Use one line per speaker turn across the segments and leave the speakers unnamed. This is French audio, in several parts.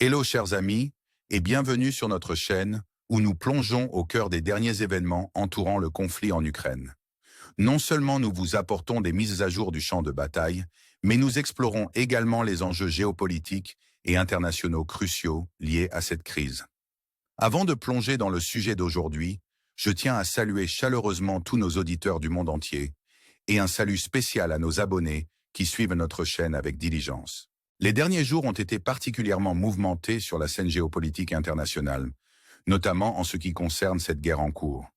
Hello chers amis, et bienvenue sur notre chaîne où nous plongeons au cœur des derniers événements entourant le conflit en Ukraine. Non seulement nous vous apportons des mises à jour du champ de bataille, mais nous explorons également les enjeux géopolitiques et internationaux cruciaux liés à cette crise. Avant de plonger dans le sujet d'aujourd'hui, je tiens à saluer chaleureusement tous nos auditeurs du monde entier et un salut spécial à nos abonnés qui suivent notre chaîne avec diligence. Les derniers jours ont été particulièrement mouvementés sur la scène géopolitique internationale, notamment en ce qui concerne cette guerre en cours.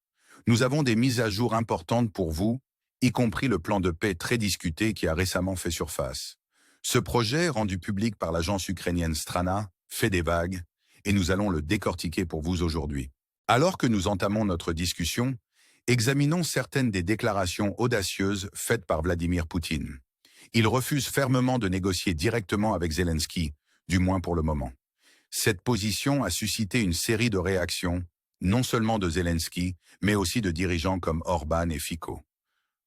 Nous avons des mises à jour importantes pour vous, y compris le plan de paix très discuté qui a récemment fait surface. Ce projet, rendu public par l'agence ukrainienne Strana, fait des vagues, et nous allons le décortiquer pour vous aujourd'hui. Alors que nous entamons notre discussion, examinons certaines des déclarations audacieuses faites par Vladimir Poutine. Il refuse fermement de négocier directement avec Zelensky, du moins pour le moment. Cette position a suscité une série de réactions, non seulement de Zelensky, mais aussi de dirigeants comme Orban et Fico.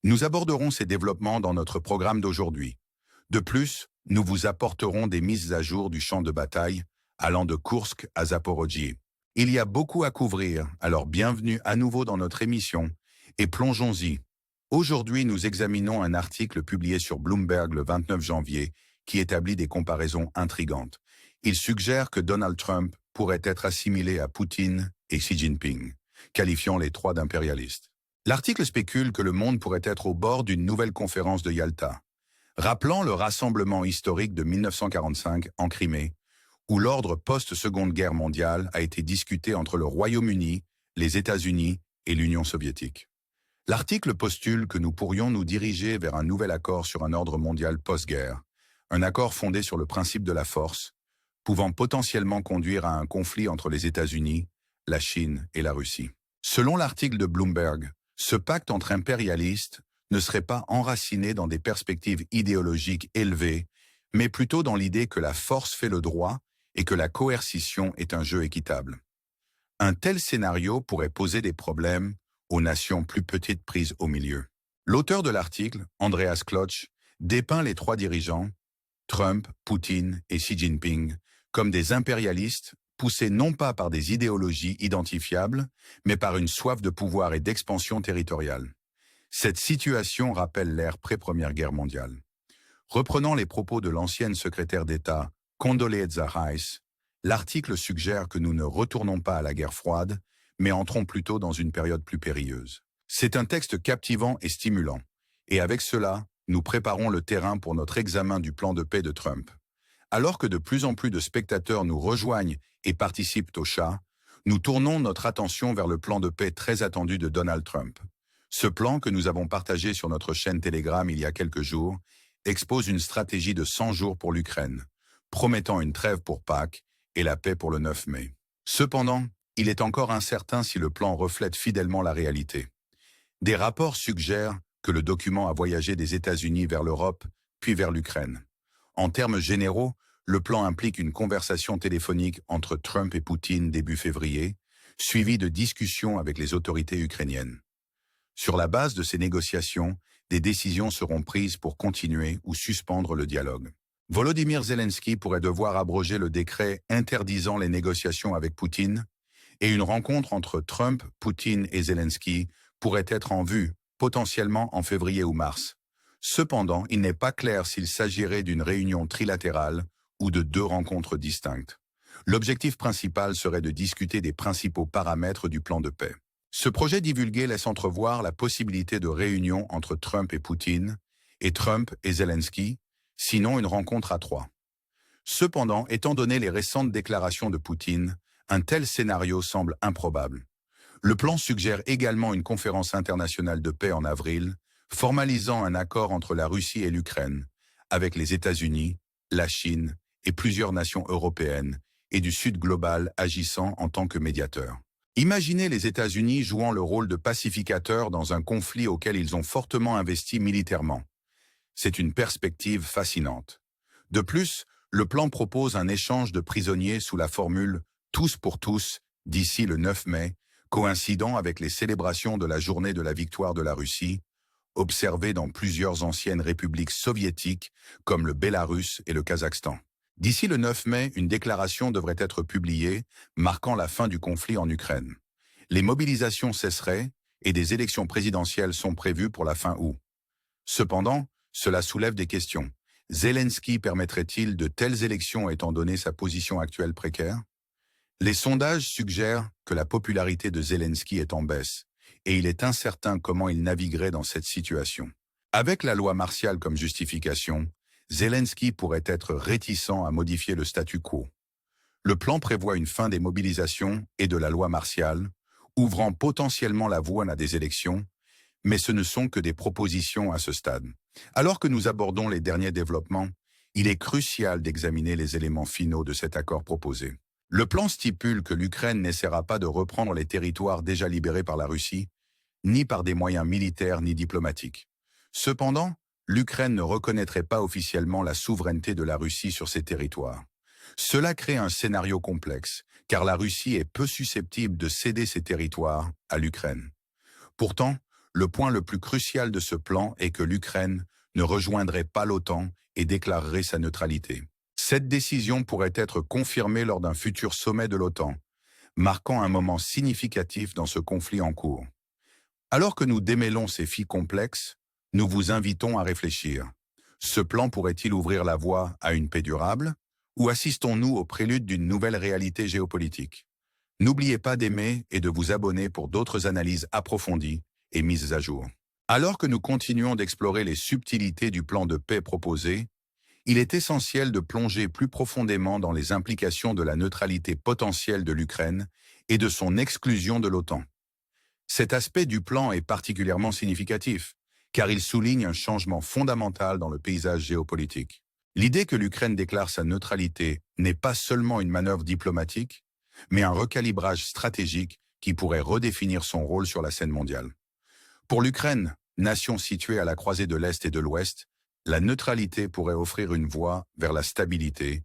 Nous aborderons ces développements dans notre programme d'aujourd'hui. De plus, nous vous apporterons des mises à jour du champ de bataille, allant de Koursk à Zaporojye. Il y a beaucoup à couvrir, alors bienvenue à nouveau dans notre émission, et plongeons-y. Aujourd'hui, nous examinons un article publié sur Bloomberg le 29 janvier qui établit des comparaisons intrigantes. Il suggère que Donald Trump pourrait être assimilé à Poutine et Xi Jinping, qualifiant les trois d'impérialistes. L'article spécule que le monde pourrait être au bord d'une nouvelle conférence de Yalta, rappelant le rassemblement historique de 1945 en Crimée, où l'ordre post-Seconde Guerre mondiale a été discuté entre le Royaume-Uni, les États-Unis et l'Union soviétique. L'article postule que nous pourrions nous diriger vers un nouvel accord sur un ordre mondial post-guerre, un accord fondé sur le principe de la force, pouvant potentiellement conduire à un conflit entre les États-Unis, la Chine et la Russie. Selon l'article de Bloomberg, ce pacte entre impérialistes ne serait pas enraciné dans des perspectives idéologiques élevées, mais plutôt dans l'idée que la force fait le droit et que la coercition est un jeu équitable. Un tel scénario pourrait poser des problèmes aux nations plus petites prises au milieu. L'auteur de l'article, Andreas Klotzsch, dépeint les trois dirigeants, Trump, Poutine et Xi Jinping, comme des impérialistes poussés non pas par des idéologies identifiables, mais par une soif de pouvoir et d'expansion territoriale. Cette situation rappelle l'ère pré-Première Guerre mondiale. Reprenant les propos de l'ancienne secrétaire d'État Condoleezza Rice, l'article suggère que nous ne retournons pas à la guerre froide, mais entrons plutôt dans une période plus périlleuse. C'est un texte captivant et stimulant, et avec cela, nous préparons le terrain pour notre examen du plan de paix de Trump. Alors que de plus en plus de spectateurs nous rejoignent et participent au chat, nous tournons notre attention vers le plan de paix très attendu de Donald Trump. Ce plan que nous avons partagé sur notre chaîne Telegram il y a quelques jours expose une stratégie de 100 jours pour l'Ukraine, promettant une trêve pour Pâques et la paix pour le 9 mai. Cependant, il est encore incertain si le plan reflète fidèlement la réalité. Des rapports suggèrent que le document a voyagé des États-Unis vers l'Europe, puis vers l'Ukraine. En termes généraux, le plan implique une conversation téléphonique entre Trump et Poutine début février, suivie de discussions avec les autorités ukrainiennes. Sur la base de ces négociations, des décisions seront prises pour continuer ou suspendre le dialogue. Volodymyr Zelensky pourrait devoir abroger le décret interdisant les négociations avec Poutine, et une rencontre entre Trump, Poutine et Zelensky pourrait être en vue, potentiellement en février ou mars. Cependant, il n'est pas clair s'il s'agirait d'une réunion trilatérale ou de deux rencontres distinctes. L'objectif principal serait de discuter des principaux paramètres du plan de paix. Ce projet divulgué laisse entrevoir la possibilité de réunion entre Trump et Poutine, et Trump et Zelensky, sinon une rencontre à trois. Cependant, étant donné les récentes déclarations de Poutine, un tel scénario semble improbable. Le plan suggère également une conférence internationale de paix en avril, formalisant un accord entre la Russie et l'Ukraine, avec les États-Unis, la Chine et plusieurs nations européennes, et du Sud global agissant en tant que médiateur. Imaginez les États-Unis jouant le rôle de pacificateur dans un conflit auquel ils ont fortement investi militairement. C'est une perspective fascinante. De plus, le plan propose un échange de prisonniers sous la formule « tous pour tous » d'ici le 9 mai, coïncidant avec les célébrations de la journée de la victoire de la Russie, observées dans plusieurs anciennes républiques soviétiques comme le Bélarus et le Kazakhstan. D'ici le 9 mai, une déclaration devrait être publiée marquant la fin du conflit en Ukraine. Les mobilisations cesseraient et des élections présidentielles sont prévues pour la fin août. Cependant, cela soulève des questions. Zelensky permettrait-il de telles élections étant donné sa position actuelle précaire? Les sondages suggèrent que la popularité de Zelensky est en baisse, et il est incertain comment il naviguerait dans cette situation. Avec la loi martiale comme justification, Zelensky pourrait être réticent à modifier le statu quo. Le plan prévoit une fin des mobilisations et de la loi martiale, ouvrant potentiellement la voie à des élections, mais ce ne sont que des propositions à ce stade. Alors que nous abordons les derniers développements, il est crucial d'examiner les éléments finaux de cet accord proposé. Le plan stipule que l'Ukraine n'essaiera pas de reprendre les territoires déjà libérés par la Russie, ni par des moyens militaires ni diplomatiques. Cependant, l'Ukraine ne reconnaîtrait pas officiellement la souveraineté de la Russie sur ces territoires. Cela crée un scénario complexe, car la Russie est peu susceptible de céder ses territoires à l'Ukraine. Pourtant, le point le plus crucial de ce plan est que l'Ukraine ne rejoindrait pas l'OTAN et déclarerait sa neutralité. Cette décision pourrait être confirmée lors d'un futur sommet de l'OTAN, marquant un moment significatif dans ce conflit en cours. Alors que nous démêlons ces faits complexes, nous vous invitons à réfléchir. Ce plan pourrait-il ouvrir la voie à une paix durable, ou assistons-nous au prélude d'une nouvelle réalité géopolitique? N'oubliez pas d'aimer et de vous abonner pour d'autres analyses approfondies et mises à jour. Alors que nous continuons d'explorer les subtilités du plan de paix proposé, il est essentiel de plonger plus profondément dans les implications de la neutralité potentielle de l'Ukraine et de son exclusion de l'OTAN. Cet aspect du plan est particulièrement significatif, car il souligne un changement fondamental dans le paysage géopolitique. L'idée que l'Ukraine déclare sa neutralité n'est pas seulement une manœuvre diplomatique, mais un recalibrage stratégique qui pourrait redéfinir son rôle sur la scène mondiale. Pour l'Ukraine, nation située à la croisée de l'Est et de l'Ouest, la neutralité pourrait offrir une voie vers la stabilité,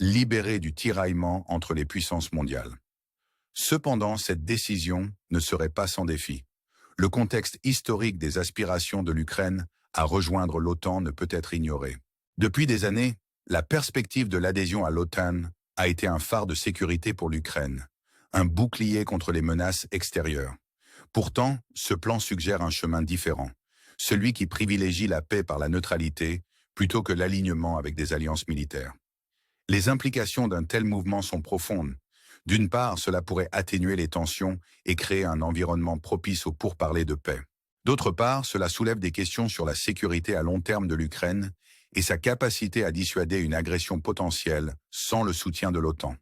libérée du tiraillement entre les puissances mondiales. Cependant, cette décision ne serait pas sans défi. Le contexte historique des aspirations de l'Ukraine à rejoindre l'OTAN ne peut être ignoré. Depuis des années, la perspective de l'adhésion à l'OTAN a été un phare de sécurité pour l'Ukraine, un bouclier contre les menaces extérieures. Pourtant, ce plan suggère un chemin différent, celui qui privilégie la paix par la neutralité plutôt que l'alignement avec des alliances militaires. Les implications d'un tel mouvement sont profondes. D'une part, cela pourrait atténuer les tensions et créer un environnement propice au pourparlers de paix. D'autre part, cela soulève des questions sur la sécurité à long terme de l'Ukraine et sa capacité à dissuader une agression potentielle sans le soutien de l'OTAN.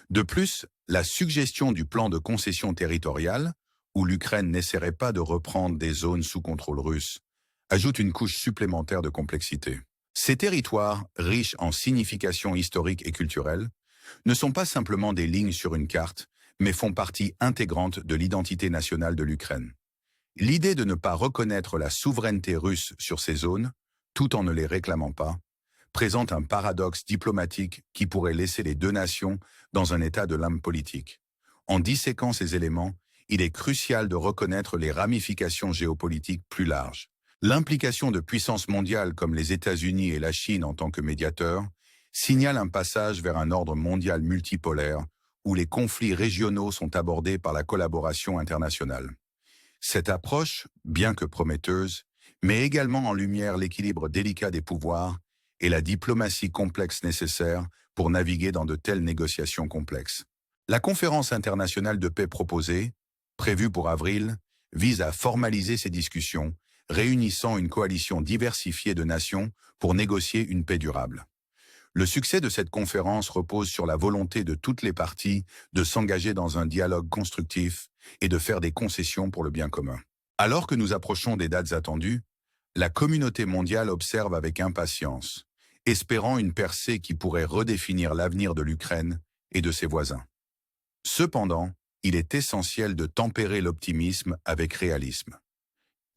De plus, la suggestion du plan de concession territoriale, où l'Ukraine n'essaierait pas de reprendre des zones sous contrôle russe, ajoute une couche supplémentaire de complexité. Ces territoires, riches en signification historique et culturelle, ne sont pas simplement des lignes sur une carte, mais font partie intégrante de l'identité nationale de l'Ukraine. L'idée de ne pas reconnaître la souveraineté russe sur ces zones, tout en ne les réclamant pas, présente un paradoxe diplomatique qui pourrait laisser les deux nations dans un état de lame politique. En disséquant ces éléments, il est crucial de reconnaître les ramifications géopolitiques plus larges. L'implication de puissances mondiales comme les États-Unis et la Chine en tant que médiateurs signale un passage vers un ordre mondial multipolaire où les conflits régionaux sont abordés par la collaboration internationale. Cette approche, bien que prometteuse, met également en lumière l'équilibre délicat des pouvoirs et la diplomatie complexe nécessaire pour naviguer dans de telles négociations complexes. La conférence internationale de paix proposée, prévue pour avril, vise à formaliser ces discussions, réunissant une coalition diversifiée de nations pour négocier une paix durable. Le succès de cette conférence repose sur la volonté de toutes les parties de s'engager dans un dialogue constructif et de faire des concessions pour le bien commun. Alors que nous approchons des dates attendues, la communauté mondiale observe avec impatience, espérant une percée qui pourrait redéfinir l'avenir de l'Ukraine et de ses voisins. Cependant, il est essentiel de tempérer l'optimisme avec réalisme.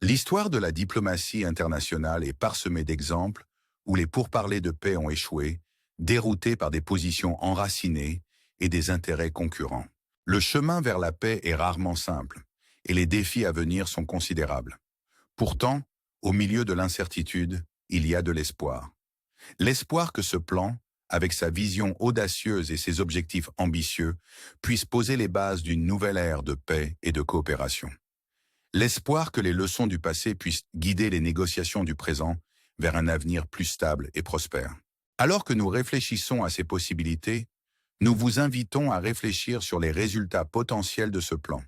L'histoire de la diplomatie internationale est parsemée d'exemples où les pourparlers de paix ont échoué, déroutés par des positions enracinées et des intérêts concurrents. Le chemin vers la paix est rarement simple, et les défis à venir sont considérables. Pourtant, au milieu de l'incertitude, il y a de l'espoir. L'espoir que ce plan, avec sa vision audacieuse et ses objectifs ambitieux, puisse poser les bases d'une nouvelle ère de paix et de coopération. L'espoir que les leçons du passé puissent guider les négociations du présent vers un avenir plus stable et prospère. Alors que nous réfléchissons à ces possibilités, nous vous invitons à réfléchir sur les résultats potentiels de ce plan.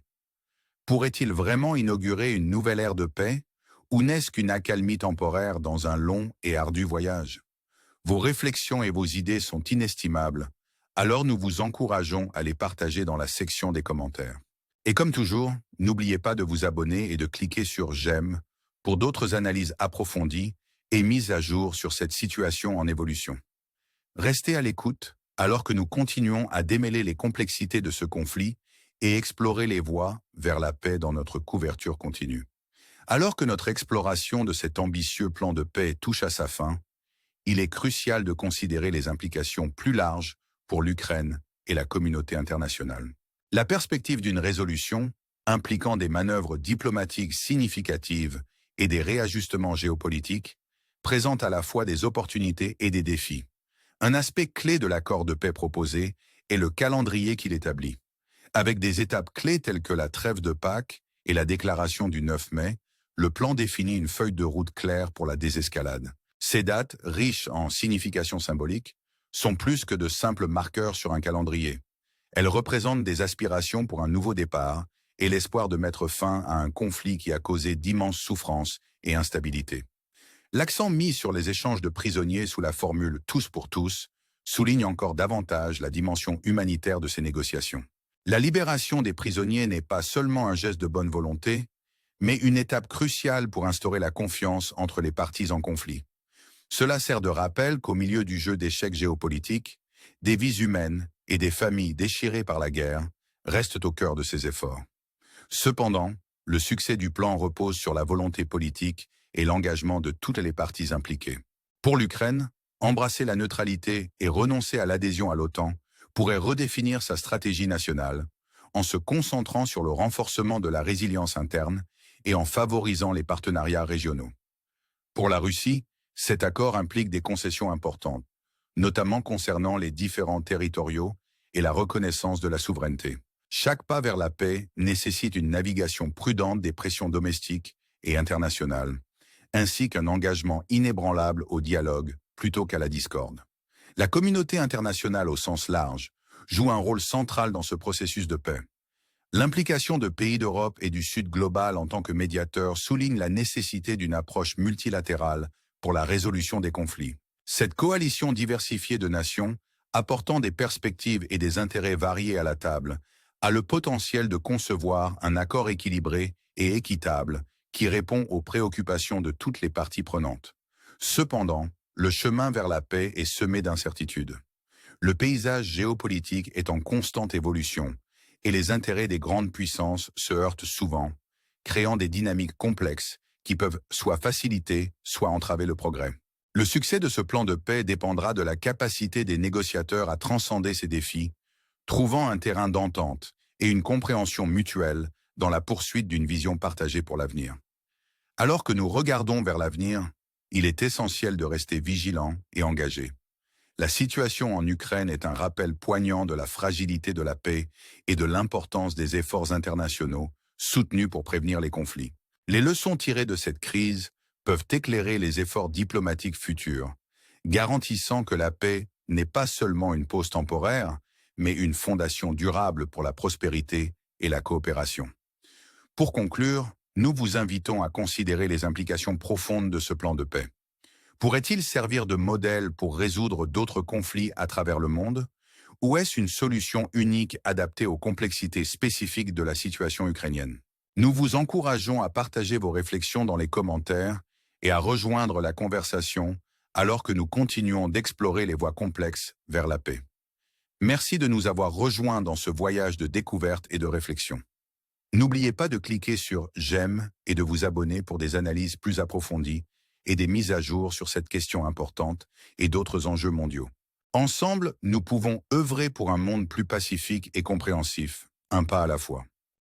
Pourrait-il vraiment inaugurer une nouvelle ère de paix, ou n'est-ce qu'une accalmie temporaire dans un long et ardu voyage? Vos réflexions et vos idées sont inestimables, alors nous vous encourageons à les partager dans la section des commentaires. Et comme toujours, n'oubliez pas de vous abonner et de cliquer sur « J'aime » pour d'autres analyses approfondies et mises à jour sur cette situation en évolution. Restez à l'écoute alors que nous continuons à démêler les complexités de ce conflit et explorer les voies vers la paix dans notre couverture continue. Alors que notre exploration de cet ambitieux plan de paix touche à sa fin, il est crucial de considérer les implications plus larges pour l'Ukraine et la communauté internationale. La perspective d'une résolution, impliquant des manœuvres diplomatiques significatives et des réajustements géopolitiques, présente à la fois des opportunités et des défis. Un aspect clé de l'accord de paix proposé est le calendrier qu'il établit. Avec des étapes clés telles que la trêve de Pâques et la déclaration du 9 mai, le plan définit une feuille de route claire pour la désescalade. Ces dates, riches en signification symbolique, sont plus que de simples marqueurs sur un calendrier. Elles représentent des aspirations pour un nouveau départ et l'espoir de mettre fin à un conflit qui a causé d'immenses souffrances et instabilité. L'accent mis sur les échanges de prisonniers sous la formule « tous pour tous » souligne encore davantage la dimension humanitaire de ces négociations. La libération des prisonniers n'est pas seulement un geste de bonne volonté, mais une étape cruciale pour instaurer la confiance entre les parties en conflit. Cela sert de rappel qu'au milieu du jeu d'échecs géopolitiques, des vies humaines et des familles déchirées par la guerre restent au cœur de ces efforts. Cependant, le succès du plan repose sur la volonté politique et l'engagement de toutes les parties impliquées. Pour l'Ukraine, embrasser la neutralité et renoncer à l'adhésion à l'OTAN pourrait redéfinir sa stratégie nationale en se concentrant sur le renforcement de la résilience interne et en favorisant les partenariats régionaux. Pour la Russie, cet accord implique des concessions importantes, notamment concernant les différends territoriaux et la reconnaissance de la souveraineté. Chaque pas vers la paix nécessite une navigation prudente des pressions domestiques et internationales, ainsi qu'un engagement inébranlable au dialogue plutôt qu'à la discorde. La communauté internationale au sens large joue un rôle central dans ce processus de paix. L'implication de pays d'Europe et du Sud global en tant que médiateurs souligne la nécessité d'une approche multilatérale pour la résolution des conflits. Cette coalition diversifiée de nations, apportant des perspectives et des intérêts variés à la table, a le potentiel de concevoir un accord équilibré et équitable qui répond aux préoccupations de toutes les parties prenantes. Cependant, le chemin vers la paix est semé d'incertitudes. Le paysage géopolitique est en constante évolution et les intérêts des grandes puissances se heurtent souvent, créant des dynamiques complexes qui peuvent soit faciliter, soit entraver le progrès. Le succès de ce plan de paix dépendra de la capacité des négociateurs à transcender ces défis, trouvant un terrain d'entente et une compréhension mutuelle dans la poursuite d'une vision partagée pour l'avenir. Alors que nous regardons vers l'avenir, il est essentiel de rester vigilant et engagé. La situation en Ukraine est un rappel poignant de la fragilité de la paix et de l'importance des efforts internationaux soutenus pour prévenir les conflits. Les leçons tirées de cette crise peuvent éclairer les efforts diplomatiques futurs, garantissant que la paix n'est pas seulement une pause temporaire, mais une fondation durable pour la prospérité et la coopération. Pour conclure, nous vous invitons à considérer les implications profondes de ce plan de paix. Pourrait-il servir de modèle pour résoudre d'autres conflits à travers le monde? Ou est-ce une solution unique adaptée aux complexités spécifiques de la situation ukrainienne? Nous vous encourageons à partager vos réflexions dans les commentaires et à rejoindre la conversation alors que nous continuons d'explorer les voies complexes vers la paix. Merci de nous avoir rejoints dans ce voyage de découverte et de réflexion. N'oubliez pas de cliquer sur « J'aime » et de vous abonner pour des analyses plus approfondies et des mises à jour sur cette question importante et d'autres enjeux mondiaux. Ensemble, nous pouvons œuvrer pour un monde plus pacifique et compréhensif, un pas à la fois.